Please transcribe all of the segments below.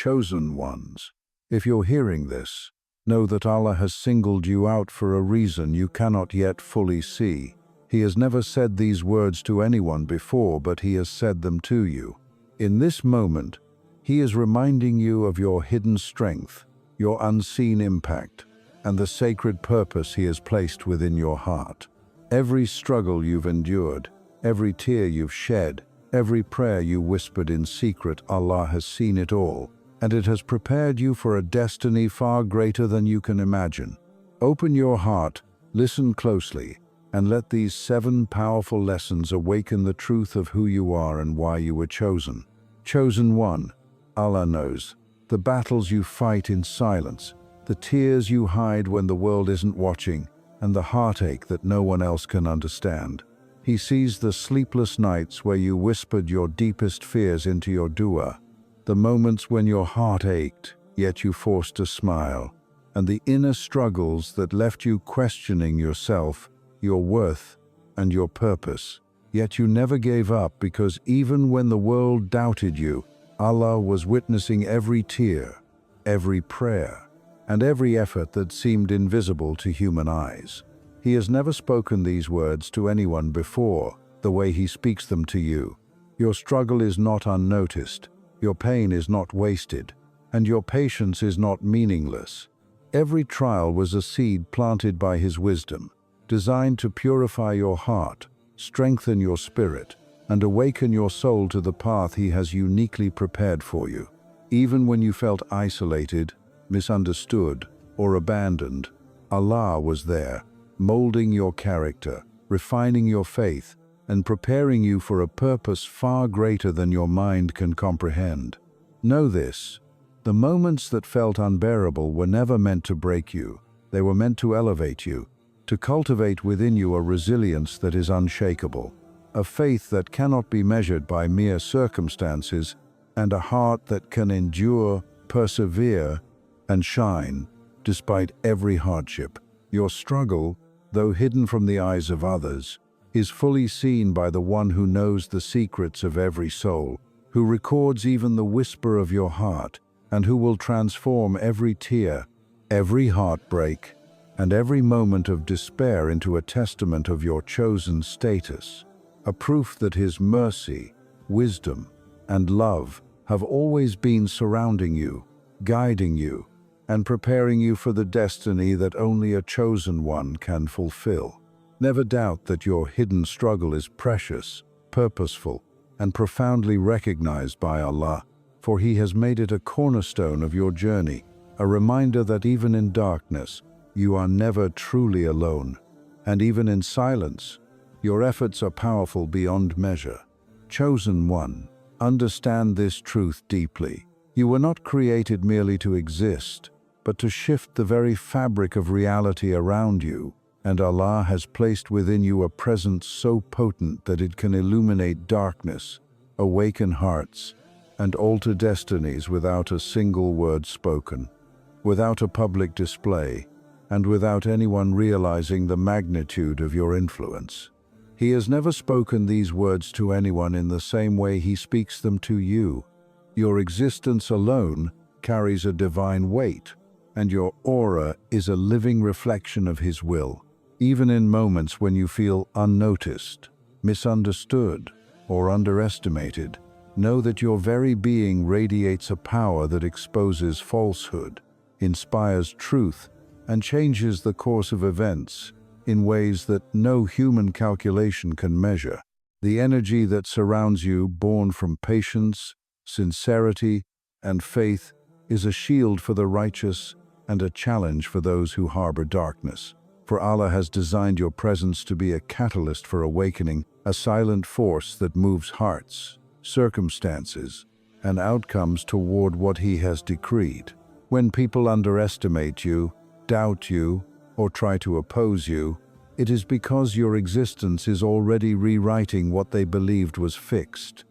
chosen ones. If you're hearing this, know that Allah has singled you out for a reason you cannot yet fully see. He has never said these words to anyone before, but He has said them to you. In this moment, He is reminding you of your hidden strength, your unseen impact, and the sacred purpose He has placed within your heart. Every struggle you've endured, every tear you've shed, every prayer you whispered in secret, Allah has seen it all, and it has prepared you for a destiny far greater than you can imagine. Open your heart, listen closely, and let these 7 powerful lessons awaken the truth of who you are and why you were chosen. Chosen one. Allah knows. The battles you fight in silence, the tears you hide when the world isn't watching, and the heartache that no one else can understand. He sees the sleepless nights where you whispered your deepest fears into your dua, the moments when your heart ached, yet you forced a smile, and the inner struggles that left you questioning yourself, your worth, and your purpose. Yet you never gave up, because even when the world doubted you, Allah was witnessing every tear, every prayer, and every effort that seemed invisible to human eyes. He has never spoken these words to anyone before, the way He speaks them to you. Your struggle is not unnoticed, your pain is not wasted, and your patience is not meaningless. Every trial was a seed planted by His wisdom, designed to purify your heart, strengthen your spirit, and awaken your soul to the path He has uniquely prepared for you. Even when you felt isolated, misunderstood, or abandoned, Allah was there, molding your character, refining your faith, and preparing you for a purpose far greater than your mind can comprehend. Know this: the moments that felt unbearable were never meant to break you. They were meant to elevate you, to cultivate within you a resilience that is unshakable, a faith that cannot be measured by mere circumstances, and a heart that can endure, persevere, and shine despite every hardship. Your struggle, though hidden from the eyes of others, is fully seen by the One who knows the secrets of every soul, who records even the whisper of your heart, and who will transform every tear, every heartbreak, and every moment of despair into a testament of your chosen status, a proof that His mercy, wisdom, and love have always been surrounding you, guiding you, and preparing you for the destiny that only a chosen one can fulfill. Never doubt that your hidden struggle is precious, purposeful, and profoundly recognized by Allah, for He has made it a cornerstone of your journey, a reminder that even in darkness, you are never truly alone, and even in silence, your efforts are powerful beyond measure. Chosen one, understand this truth deeply. You were not created merely to exist, but to shift the very fabric of reality around you, and Allah has placed within you a presence so potent that it can illuminate darkness, awaken hearts, and alter destinies without a single word spoken, without a public display, and without anyone realizing the magnitude of your influence. He has never spoken these words to anyone in the same way He speaks them to you. Your existence alone carries a divine weight, and your aura is a living reflection of His will. Even in moments when you feel unnoticed, misunderstood, or underestimated, know that your very being radiates a power that exposes falsehood, inspires truth, and changes the course of events in ways that no human calculation can measure. The energy that surrounds you, born from patience, sincerity, and faith, is a shield for the righteous and a challenge for those who harbor darkness. For Allah has designed your presence to be a catalyst for awakening, a silent force that moves hearts, circumstances, and outcomes toward what He has decreed. When people underestimate you, doubt you, or try to oppose you, it is because your existence is already rewriting what they believed was fixed.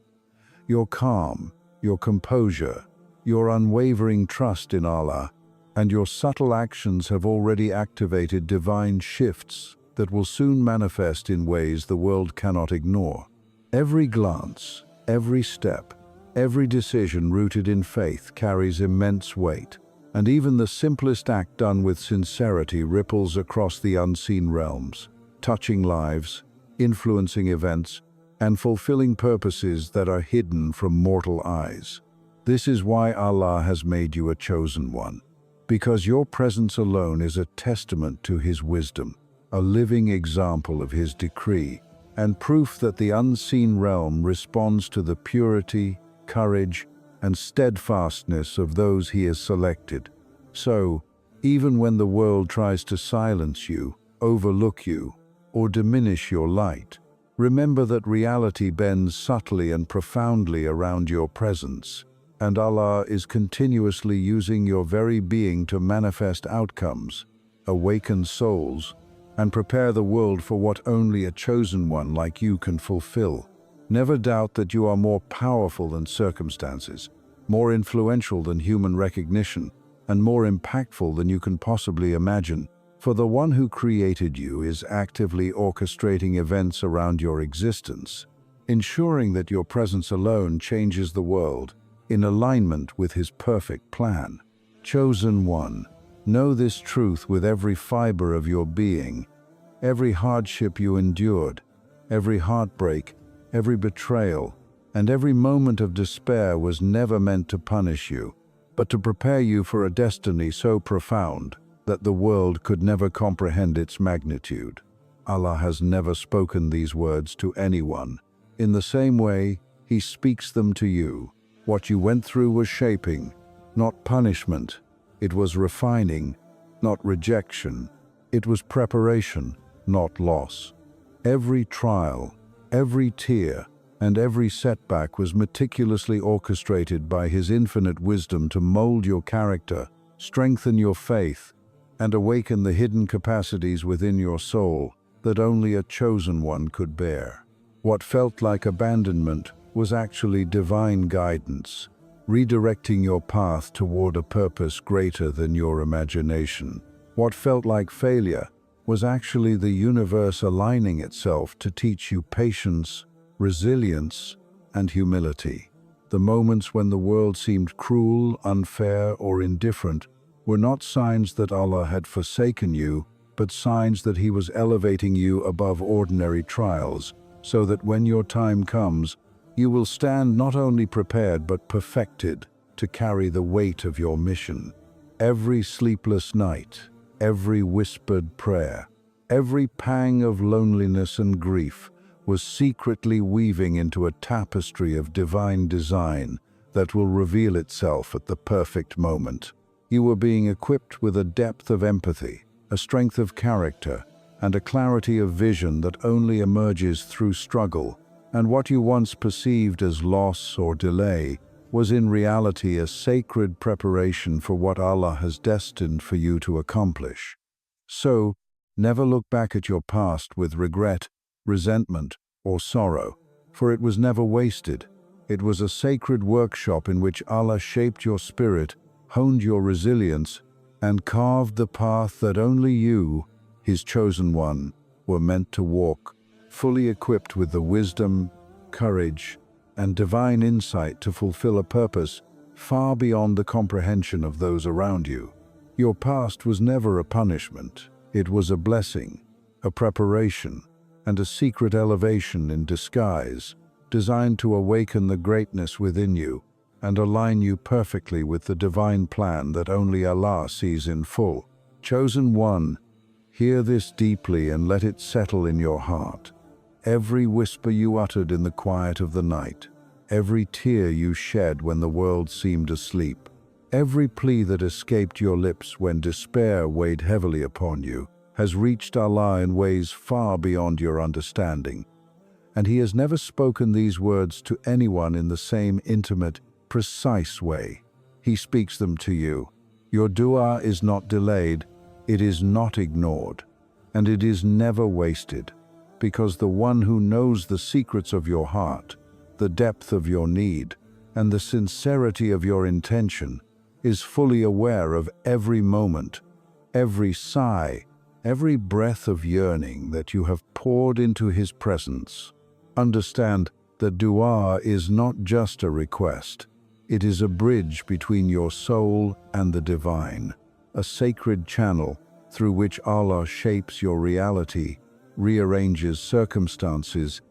Your calm, your composure, your unwavering trust in Allah, and your subtle actions have already activated divine shifts that will soon manifest in ways the world cannot ignore. Every glance, every step, Every decision rooted in faith carries immense weight, and even the simplest act done with sincerity ripples across the unseen realms, touching lives, influencing events, and fulfilling purposes that are hidden from mortal eyes. This is why Allah has made you a chosen one, because your presence alone is a testament to His wisdom, a living example of His decree, and proof that the unseen realm responds to the purity, courage, and steadfastness of those He has selected. So, even when the world tries to silence you, overlook you, or diminish your light, remember that reality bends subtly and profoundly around your presence, and Allah is continuously using your very being to manifest outcomes, awaken souls, and prepare the world for what only a chosen one like you can fulfill. Never doubt that you are more powerful than circumstances, more influential than human recognition, and more impactful than you can possibly imagine. For the one who created you is actively orchestrating events around your existence, ensuring that your presence alone changes the world in alignment with His perfect plan. Chosen one, know this truth with every fiber of your being. Every hardship you endured, every heartbreak, every betrayal, and every moment of despair was never meant to punish you, but to prepare you for a destiny so profound that the world could never comprehend its magnitude. Allah has never spoken these words to anyone. In the same way, He speaks them to you. What you went through was shaping, not punishment. It was refining, not rejection. It was preparation, not loss. Every trial, every tear, and every setback was meticulously orchestrated by His infinite wisdom to mold your character, strengthen your faith, and awaken the hidden capacities within your soul that only a chosen one could bear. What felt like abandonment was actually divine guidance, redirecting your path toward a purpose greater than your imagination. What felt like failure was actually the universe aligning itself to teach you patience, resilience, and humility. The moments when the world seemed cruel, unfair, or indifferent were not signs that Allah had forsaken you, but signs that He was elevating you above ordinary trials, so that when your time comes, you will stand not only prepared but perfected to carry the weight of your mission. Every sleepless night, every whispered prayer, every pang of loneliness and grief was secretly weaving into a tapestry of divine design that will reveal itself at the perfect moment. You were being equipped with a depth of empathy, a strength of character, and a clarity of vision that only emerges through struggle, and what you once perceived as loss or delay was in reality a sacred preparation for what Allah has destined for you to accomplish. So, never look back at your past with regret, resentment, or sorrow, for it was never wasted. It was a sacred workshop in which Allah shaped your spirit, honed your resilience, and carved the path that only you, His chosen one, were meant to walk, fully equipped with the wisdom, courage, and divine insight to fulfill a purpose far beyond the comprehension of those around you. Your past was never a punishment. It was a blessing, a preparation, and a secret elevation in disguise, designed to awaken the greatness within you and align you perfectly with the divine plan that only Allah sees in full. Chosen one, hear this deeply and let it settle in your heart. Every whisper you uttered in the quiet of the night, every tear you shed when the world seemed asleep, every plea that escaped your lips when despair weighed heavily upon you, has reached Allah in ways far beyond your understanding. And He has never spoken these words to anyone in the same intimate, precise way. He speaks them to you. Your dua is not delayed, it is not ignored, and it is never wasted, because the one who knows the secrets of your heart, the depth of your need, and the sincerity of your intention, is fully aware of every moment, every sigh, every breath of yearning that you have poured into His presence. Understand, that dua is not just a request. It is a bridge between your soul and the divine, a sacred channel through which Allah shapes your reality, rearranges circumstances,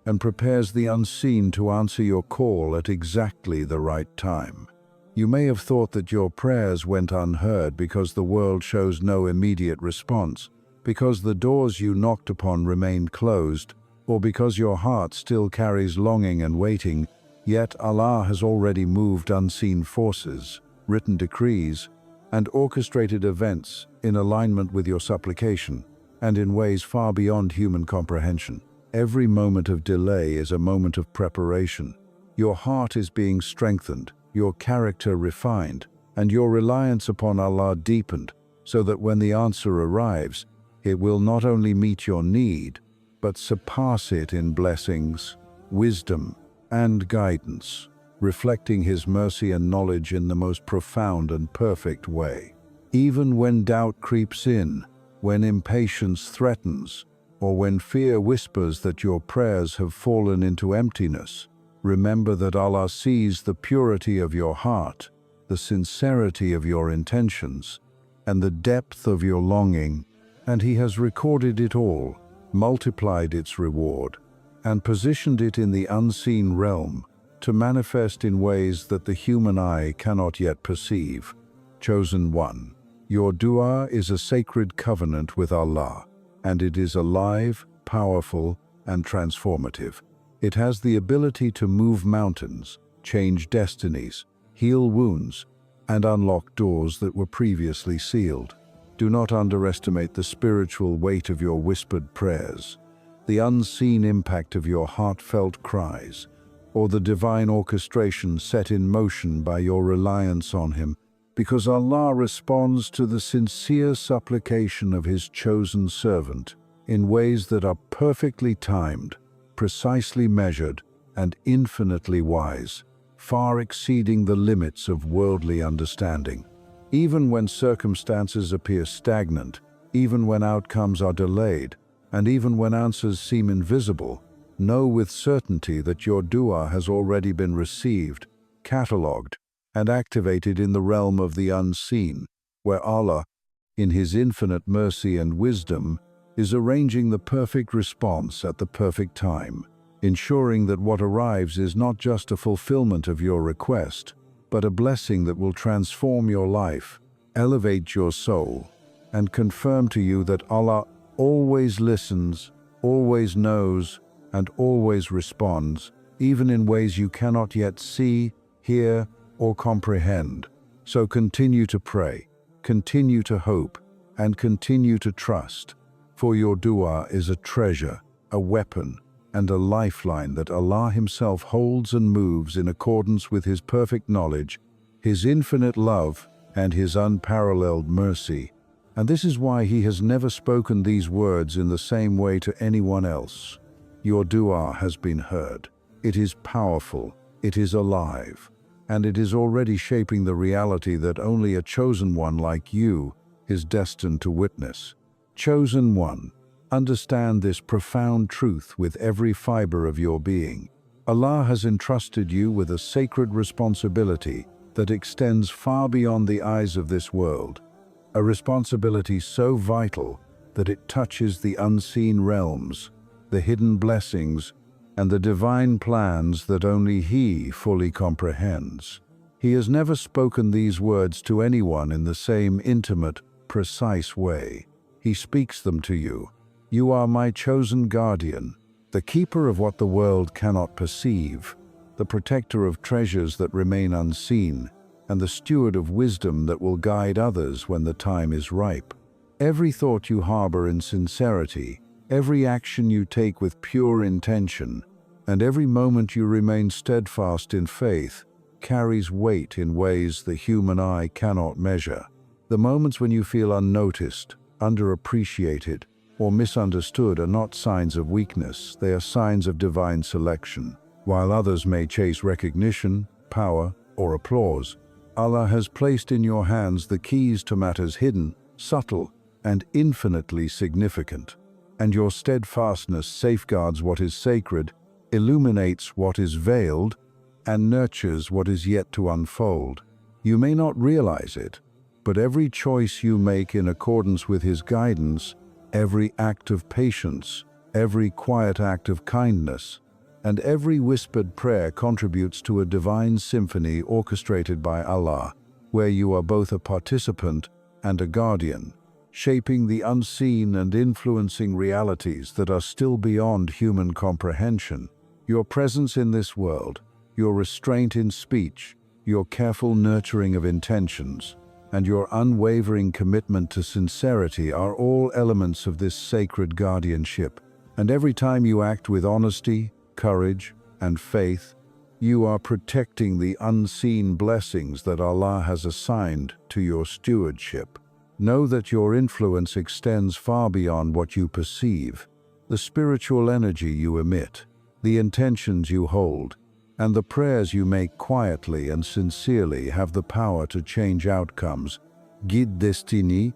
and prepares the unseen to answer your call at exactly the right time. You may have thought that your prayers went unheard because the world shows no immediate response, because the doors you knocked upon remained closed, or because your heart still carries longing and waiting. Yet Allah has already moved unseen forces, written decrees, and orchestrated events in alignment with your supplication, and in ways far beyond human comprehension. Every moment of delay is a moment of preparation. Your heart is being strengthened, your character refined, and your reliance upon Allah deepened, so that when the answer arrives, it will not only meet your need, but surpass it in blessings, wisdom, and guidance, reflecting His mercy and knowledge in the most profound and perfect way. Even when doubt creeps in, when impatience threatens, or when fear whispers that your prayers have fallen into emptiness, remember that Allah sees the purity of your heart, the sincerity of your intentions, and the depth of your longing, and He has recorded it all, multiplied its reward, and positioned it in the unseen realm to manifest in ways that the human eye cannot yet perceive. Chosen one, your dua is a sacred covenant with Allah, and it is alive, powerful, and transformative. It has the ability to move mountains, change destinies, heal wounds, and unlock doors that were previously sealed. Do not underestimate the spiritual weight of your whispered prayers, the unseen impact of your heartfelt cries, or the divine orchestration set in motion by your reliance on Him, because Allah responds to the sincere supplication of His chosen servant in ways that are perfectly timed, precisely measured, and infinitely wise, far exceeding the limits of worldly understanding. Even when circumstances appear stagnant, even when outcomes are delayed, and even when answers seem invisible, know with certainty that your dua has already been received, catalogued, and activated in the realm of the unseen, where Allah, in His infinite mercy and wisdom, is arranging the perfect response at the perfect time, ensuring that what arrives is not just a fulfillment of your request, but a blessing that will transform your life, elevate your soul, and confirm to you that Allah always listens, always knows, and always responds, even in ways you cannot yet see, hear, or comprehend. So continue to pray, continue to hope, and continue to trust, for your dua is a treasure, a weapon, and a lifeline that Allah Himself holds and moves in accordance with His perfect knowledge, His infinite love, and His unparalleled mercy. And this is why He has never spoken these words in the same way to anyone else. Your dua has been heard. It is powerful, it is alive, and it is already shaping the reality that only a chosen one like you is destined to witness. Chosen one, understand this profound truth with every fiber of your being. Allah has entrusted you with a sacred responsibility that extends far beyond the eyes of this world, a responsibility so vital that it touches the unseen realms, the hidden blessings, and the divine plans that only He fully comprehends. He has never spoken these words to anyone in the same intimate, precise way. He speaks them to you. You are my chosen guardian, the keeper of what the world cannot perceive, the protector of treasures that remain unseen, and the steward of wisdom that will guide others when the time is ripe. Every thought you harbor in sincerity, every action you take with pure intention, and every moment you remain steadfast in faith carries weight in ways the human eye cannot measure. The moments when you feel unnoticed, underappreciated, or misunderstood are not signs of weakness, they are signs of divine selection. While others may chase recognition, power, or applause, Allah has placed in your hands the keys to matters hidden, subtle, and infinitely significant. And your steadfastness safeguards what is sacred illuminates what is veiled, and nurtures what is yet to unfold. You may not realize it, but every choice you make in accordance with His guidance, every act of patience, every quiet act of kindness, and every whispered prayer contributes to a divine symphony orchestrated by Allah, where you are both a participant and a guardian, shaping the unseen and influencing realities that are still beyond human comprehension. Your presence in this world, your restraint in speech, your careful nurturing of intentions, and your unwavering commitment to sincerity are all elements of this sacred guardianship. And every time you act with honesty, courage, and faith, you are protecting the unseen blessings that Allah has assigned to your stewardship. Know that your influence extends far beyond what you perceive. The spiritual energy you emit, the intentions you hold, and the prayers you make quietly and sincerely have the power to change outcomes, guide destiny,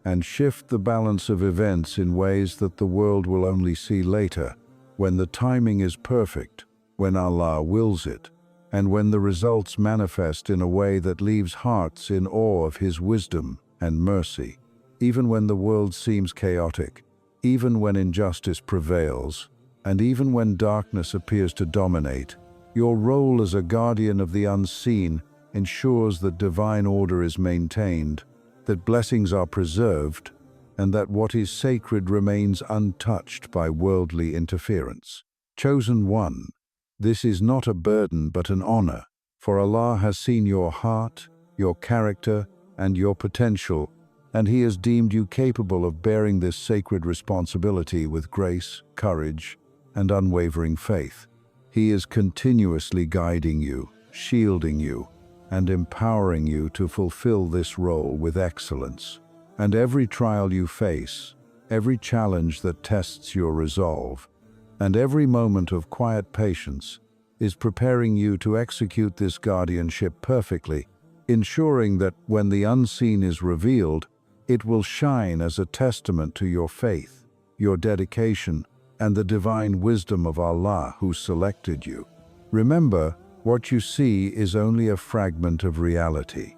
and shift the balance of events in ways that the world will only see later, when the timing is perfect, when Allah wills it, and when the results manifest in a way that leaves hearts in awe of His wisdom and mercy. Even when the world seems chaotic, even when injustice prevails, and even when darkness appears to dominate, your role as a guardian of the unseen ensures that divine order is maintained, that blessings are preserved, and that what is sacred remains untouched by worldly interference. Chosen one, this is not a burden but an honor, for Allah has seen your heart, your character, and your potential, and He has deemed you capable of bearing this sacred responsibility with grace, courage, and unwavering faith. He is continuously guiding you, shielding you, and empowering you to fulfill this role with excellence. And every trial you face, every challenge that tests your resolve, and every moment of quiet patience is preparing you to execute this guardianship perfectly, ensuring that when the unseen is revealed, it will shine as a testament to your faith, your dedication, and the divine wisdom of Allah who selected you. Remember, what you see is only a fragment of reality.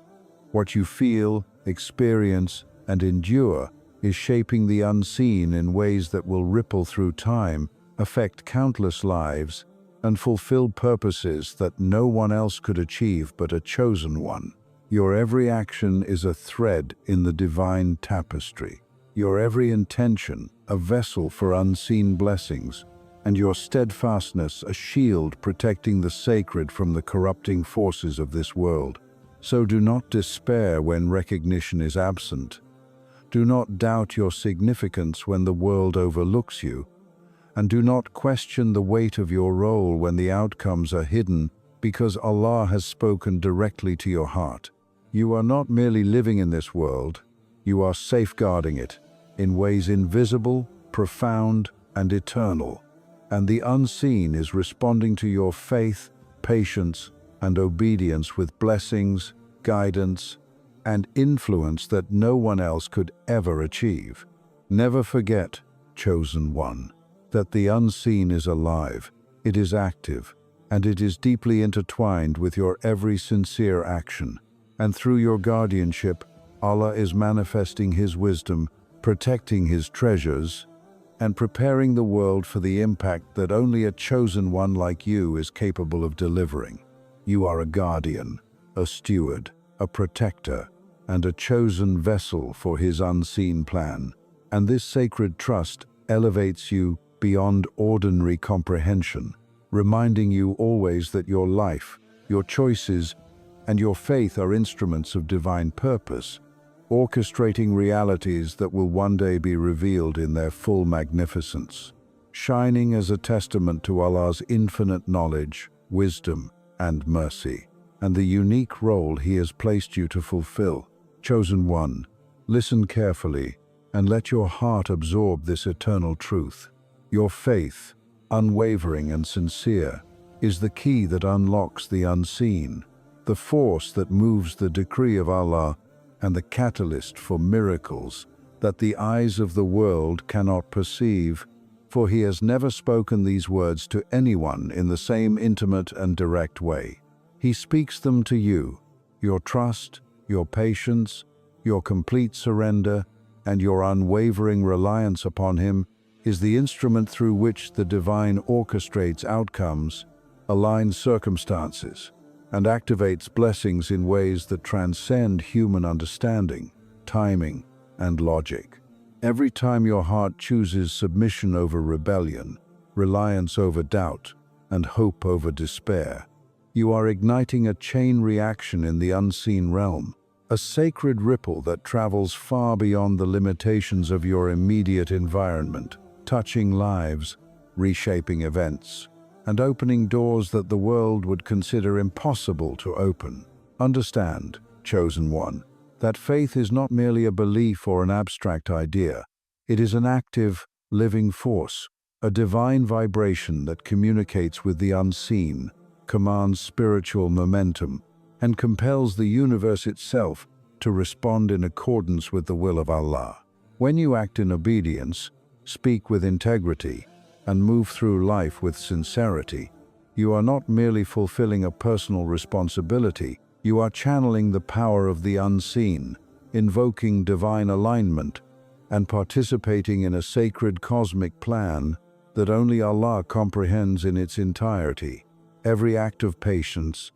What you feel, experience, and endure is shaping the unseen in ways that will ripple through time, affect countless lives, and fulfill purposes that no one else could achieve but a chosen one. Your every action is a thread in the divine tapestry. Your every intention a vessel for unseen blessings, and your steadfastness a shield protecting the sacred from the corrupting forces of this world. So do not despair when recognition is absent. Do not doubt your significance when the world overlooks you, and do not question the weight of your role when the outcomes are hidden, because Allah has spoken directly to your heart. You are not merely living in this world, you are safeguarding it in ways invisible, profound, and eternal, and the unseen is responding to your faith, patience, and obedience with blessings, guidance, and influence that no one else could ever achieve. Never forget, chosen one, that the unseen is alive, it is active, and it is deeply intertwined with your every sincere action. And through your guardianship, Allah is manifesting His wisdom, protecting His treasures, and preparing the world for the impact that only a chosen one like you is capable of delivering. You are a guardian, a steward, a protector, and a chosen vessel for His unseen plan. And this sacred trust elevates you beyond ordinary comprehension, reminding you always that your life, your choices, and your faith are instruments of divine purpose, orchestrating realities that will one day be revealed in their full magnificence, shining as a testament to Allah's infinite knowledge, wisdom, and mercy, and the unique role He has placed you to fulfill. Chosen one, listen carefully and let your heart absorb this eternal truth. Your faith, unwavering and sincere, is the key that unlocks the unseen, the force that moves the decree of Allah, and the catalyst for miracles that the eyes of the world cannot perceive. for he has never spoken these words to anyone in the same intimate and direct way. He speaks them to you. Your trust, your patience, your complete surrender, and your unwavering reliance upon him is the instrument through which the divine orchestrates outcomes, aligns circumstances, and activates blessings in ways that transcend human understanding, timing, and logic. Every time your heart chooses submission over rebellion, reliance over doubt, and hope over despair, you are igniting a chain reaction in the unseen realm, a sacred ripple that travels far beyond the limitations of your immediate environment, touching lives, reshaping events, and opening doors that the world would consider impossible to open. Understand, chosen one, that faith is not merely a belief or an abstract idea. It is an active, living force, a divine vibration that communicates with the unseen, commands spiritual momentum, and compels the universe itself to respond in accordance with the will of Allah. When you act in obedience, speak with integrity, and move through life with sincerity, you are not merely fulfilling a personal responsibility, you are channeling the power of the unseen, invoking divine alignment, and participating in a sacred cosmic plan that only Allah comprehends in its entirety. Every act of patience,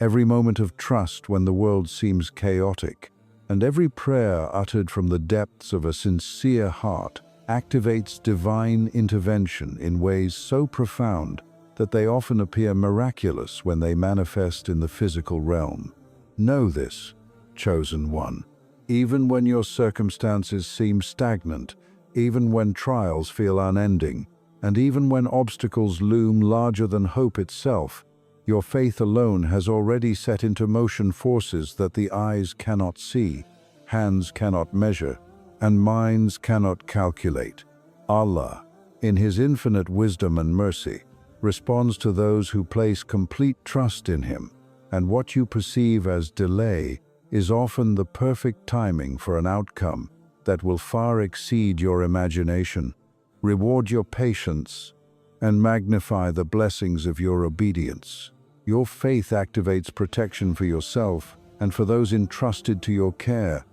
every moment of trust when the world seems chaotic, and every prayer uttered from the depths of a sincere heart activates divine intervention in ways so profound that they often appear miraculous when they manifest in the physical realm. Know this, chosen one. Even when your circumstances seem stagnant, even when trials feel unending, and even when obstacles loom larger than hope itself, your faith alone has already set into motion forces that the eyes cannot see, hands cannot measure, and minds cannot calculate. Allah, in His infinite wisdom and mercy, responds to those who place complete trust in Him, and what you perceive as delay is often the perfect timing for an outcome that will far exceed your imagination, reward your patience, and magnify the blessings of your obedience. Your faith activates protection for yourself and for those entrusted to your care,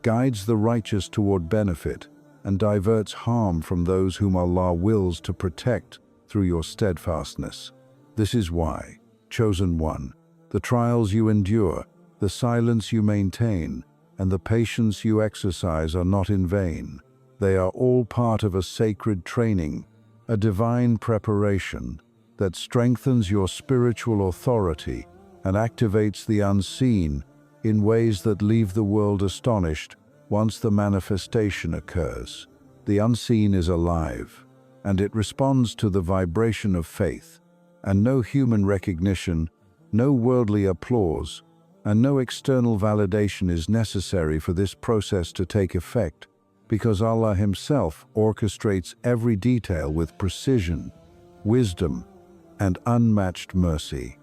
guides the righteous toward benefit, and diverts harm from those whom Allah wills to protect through your steadfastness. This is why, chosen one, the trials you endure, the silence you maintain, and the patience you exercise are not in vain. They are all part of a sacred training, a divine preparation that strengthens your spiritual authority and activates the unseen in ways that leave the world astonished once the manifestation occurs. The unseen is alive, and it responds to the vibration of faith, and no human recognition, no worldly applause, and no external validation is necessary for this process to take effect, because Allah Himself orchestrates every detail with precision, wisdom, and unmatched mercy.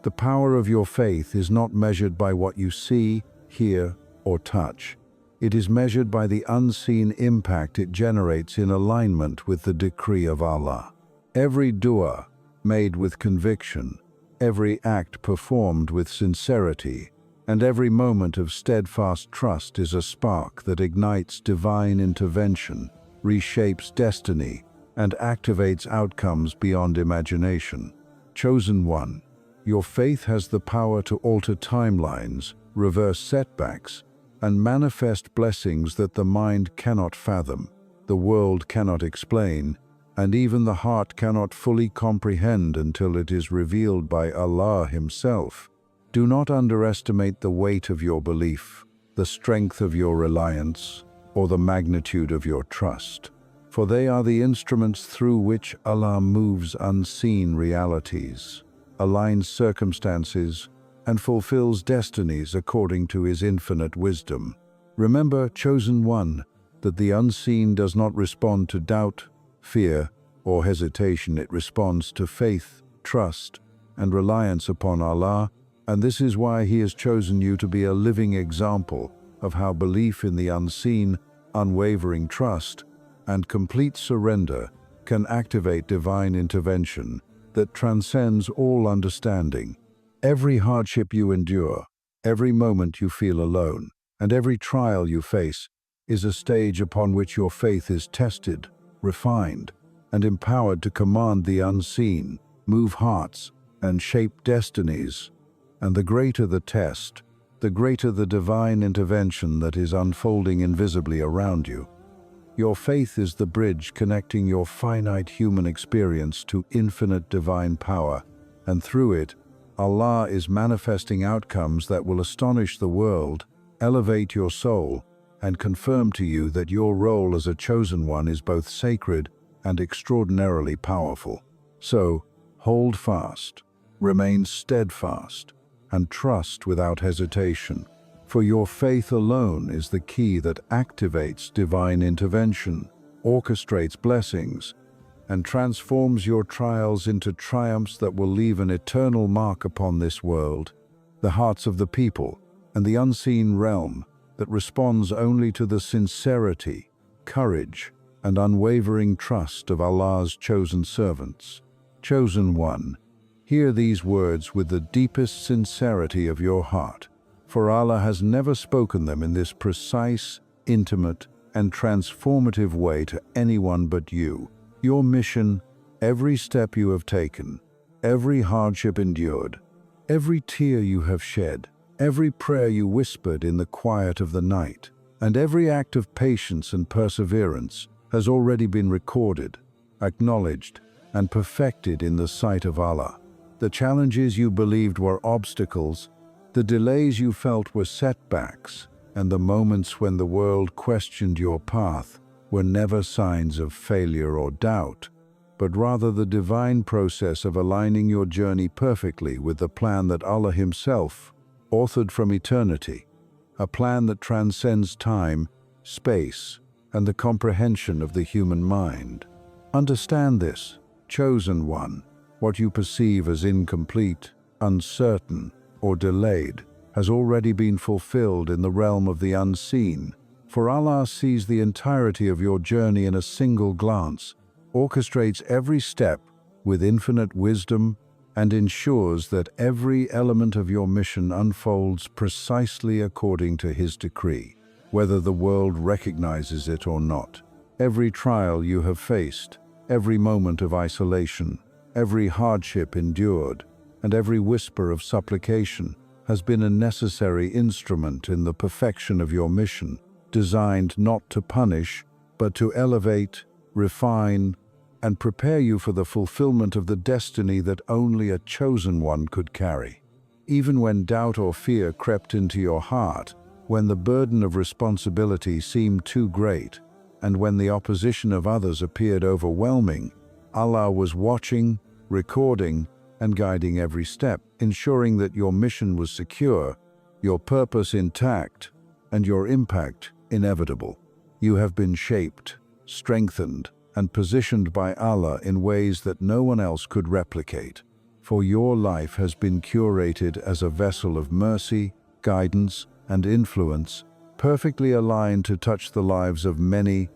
The power of your faith is not measured by what you see, hear, or touch. It is measured by the unseen impact it generates in alignment with the decree of Allah. Every dua made with conviction, every act performed with sincerity, and every moment of steadfast trust is a spark that ignites divine intervention, reshapes destiny, and activates outcomes beyond imagination. Chosen one, your faith has the power to alter timelines, reverse setbacks, and manifest blessings that the mind cannot fathom, the world cannot explain, and even the heart cannot fully comprehend until it is revealed by Allah Himself. Do not underestimate the weight of your belief, the strength of your reliance, or the magnitude of your trust, for they are the instruments through which Allah moves unseen realities, aligns circumstances, and fulfills destinies according to His infinite wisdom. Remember, chosen one, that the unseen does not respond to doubt, fear, or hesitation. It responds to faith, trust, and reliance upon Allah, and this is why He has chosen you to be a living example of how belief in the unseen, unwavering trust, and complete surrender can activate divine intervention that transcends all understanding. Every hardship you endure, every moment you feel alone, and every trial you face is a stage upon which your faith is tested, refined, and empowered to command the unseen, move hearts, and shape destinies. And the greater the test, the greater the divine intervention that is unfolding invisibly around you. Your faith is the bridge connecting your finite human experience to infinite divine power, and through it, Allah is manifesting outcomes that will astonish the world, elevate your soul, and confirm to you that your role as a chosen one is both sacred and extraordinarily powerful. So, hold fast, remain steadfast, and trust without hesitation, for your faith alone is the key that activates divine intervention, orchestrates blessings, and transforms your trials into triumphs that will leave an eternal mark upon this world, the hearts of the people, and the unseen realm that responds only to the sincerity, courage, and unwavering trust of Allah's chosen servants. Chosen one, hear these words with the deepest sincerity of your heart, for Allah has never spoken them in this precise, intimate, and transformative way to anyone but you. Your mission, every step you have taken, every hardship endured, every tear you have shed, every prayer you whispered in the quiet of the night, and every act of patience and perseverance has already been recorded, acknowledged, and perfected in the sight of Allah. The challenges you believed were obstacles, the delays you felt were setbacks, and the moments when the world questioned your path were never signs of failure or doubt, but rather the divine process of aligning your journey perfectly with the plan that Allah Himself authored from eternity, a plan that transcends time, space, and the comprehension of the human mind. Understand this, chosen one. What you perceive as incomplete, uncertain, or delayed has already been fulfilled in the realm of the unseen, for Allah sees the entirety of your journey in a single glance, orchestrates every step with infinite wisdom, and ensures that every element of your mission unfolds precisely according to His decree, whether the world recognizes it or not. Every trial you have faced, every moment of isolation, every hardship endured, and every whisper of supplication has been a necessary instrument in the perfection of your mission, designed not to punish, but to elevate, refine, and prepare you for the fulfillment of the destiny that only a chosen one could carry. Even when doubt or fear crept into your heart, when the burden of responsibility seemed too great, and when the opposition of others appeared overwhelming, Allah was watching, recording, and guiding every step, ensuring that your mission was secure, your purpose intact, and your impact inevitable. You have been shaped, strengthened, and positioned by Allah in ways that no one else could replicate, for your life has been curated as a vessel of mercy, guidance, and influence, perfectly aligned to touch the lives of many,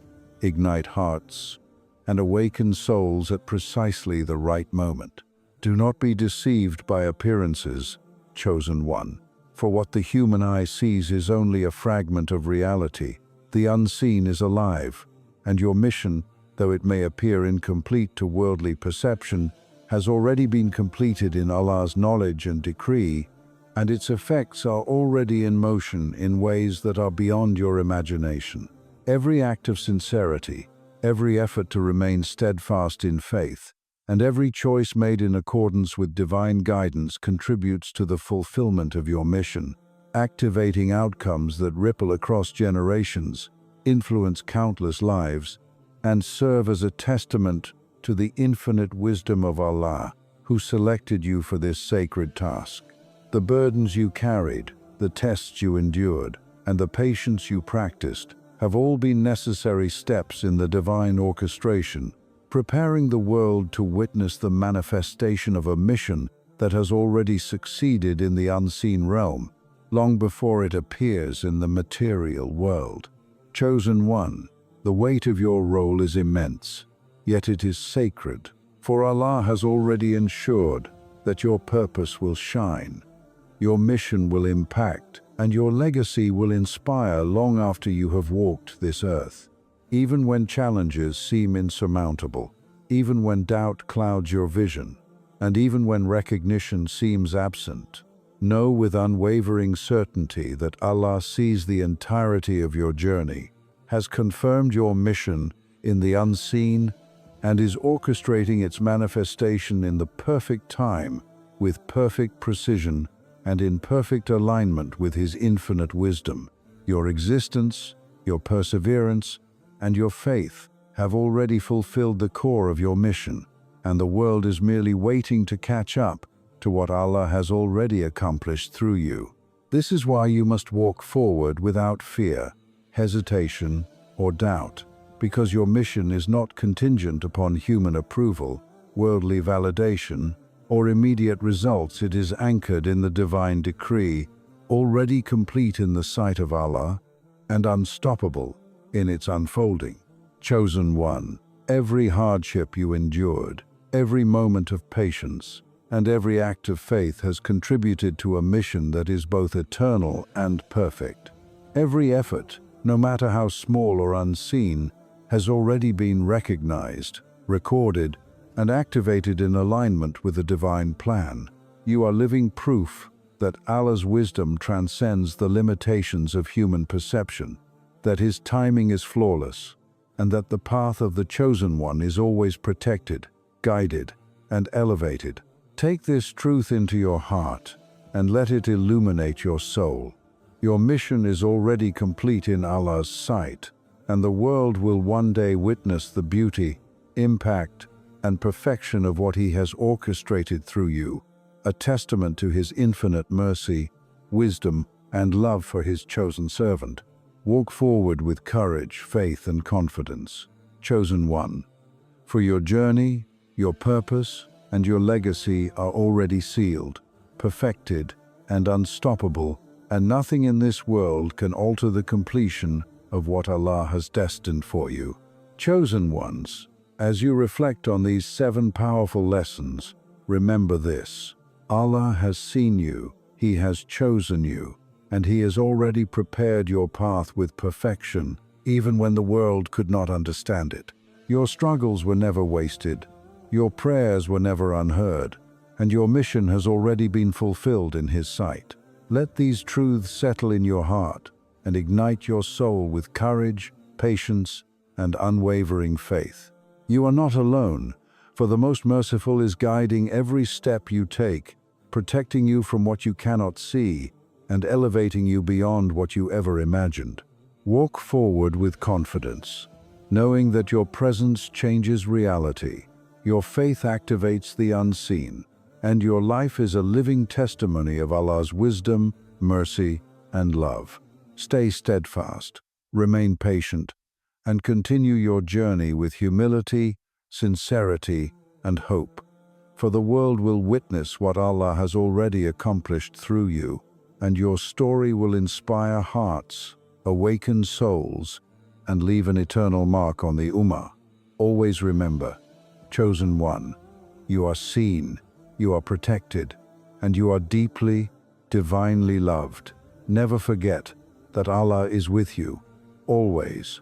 ignite hearts, and awaken souls at precisely the right moment. Do not be deceived by appearances, chosen one, for what the human eye sees is only a fragment of reality. The unseen is alive, and your mission, though it may appear incomplete to worldly perception, has already been completed in Allah's knowledge and decree, and its effects are already in motion in ways that are beyond your imagination. Every act of sincerity, every effort to remain steadfast in faith, and every choice made in accordance with divine guidance contributes to the fulfillment of your mission, activating outcomes that ripple across generations, influence countless lives, and serve as a testament to the infinite wisdom of Allah, who selected you for this sacred task. The burdens you carried, the tests you endured, and the patience you practiced have all been necessary steps in the divine orchestration, preparing the world to witness the manifestation of a mission that has already succeeded in the unseen realm, long before it appears in the material world. Chosen one, the weight of your role is immense. yet it is sacred, for Allah has already ensured that your purpose will shine, your mission will impact, and your legacy will inspire long after you have walked this earth. Even when challenges seem insurmountable, even when doubt clouds your vision, and even when recognition seems absent, know with unwavering certainty that Allah sees the entirety of your journey, has confirmed your mission in the unseen, and is orchestrating its manifestation in the perfect time, with perfect precision, and in perfect alignment with His infinite wisdom. Your existence, your perseverance, and your faith have already fulfilled the core of your mission, and the world is merely waiting to catch up to what Allah has already accomplished through you. This is why you must walk forward without fear, hesitation, or doubt, because your mission is not contingent upon human approval, worldly validation, or immediate results. It is anchored in the divine decree, already complete in the sight of Allah, and unstoppable in its unfolding. Chosen one, every hardship you endured, every moment of patience, and every act of faith has contributed to a mission that is both eternal and perfect. Every effort, no matter how small or unseen, has already been recognized, recorded, and activated in alignment with the divine plan. You are living proof that Allah's wisdom transcends the limitations of human perception, that His timing is flawless, and that the path of the chosen one is always protected, guided, and elevated. Take this truth into your heart and let it illuminate your soul. Your mission is already complete in Allah's sight, and the world will one day witness the beauty, impact, and perfection of what He has orchestrated through you, a testament to His infinite mercy, wisdom, and love for His chosen servant. Walk forward with courage, faith, and confidence. Chosen one, for your journey, your purpose, and your legacy are already sealed, perfected, and unstoppable, and nothing in this world can alter the completion of what Allah has destined for you. Chosen ones, as you reflect on these 7 powerful lessons, remember this: Allah has seen you, He has chosen you, and He has already prepared your path with perfection, even when the world could not understand it. Your struggles were never wasted, your prayers were never unheard, and your mission has already been fulfilled in His sight. Let these truths settle in your heart and ignite your soul with courage, patience, and unwavering faith. You are not alone, for the Most Merciful is guiding every step you take, protecting you from what you cannot see, and elevating you beyond what you ever imagined. Walk forward with confidence, knowing that your presence changes reality, your faith activates the unseen, and your life is a living testimony of Allah's wisdom, mercy, and love. Stay steadfast, remain patient, and continue your journey with humility, sincerity, and hope, for the world will witness what Allah has already accomplished through you, and your story will inspire hearts, awaken souls, and leave an eternal mark on the Ummah. Always remember, chosen one, you are seen, you are protected, and you are deeply, divinely loved. Never forget that Allah is with you, always.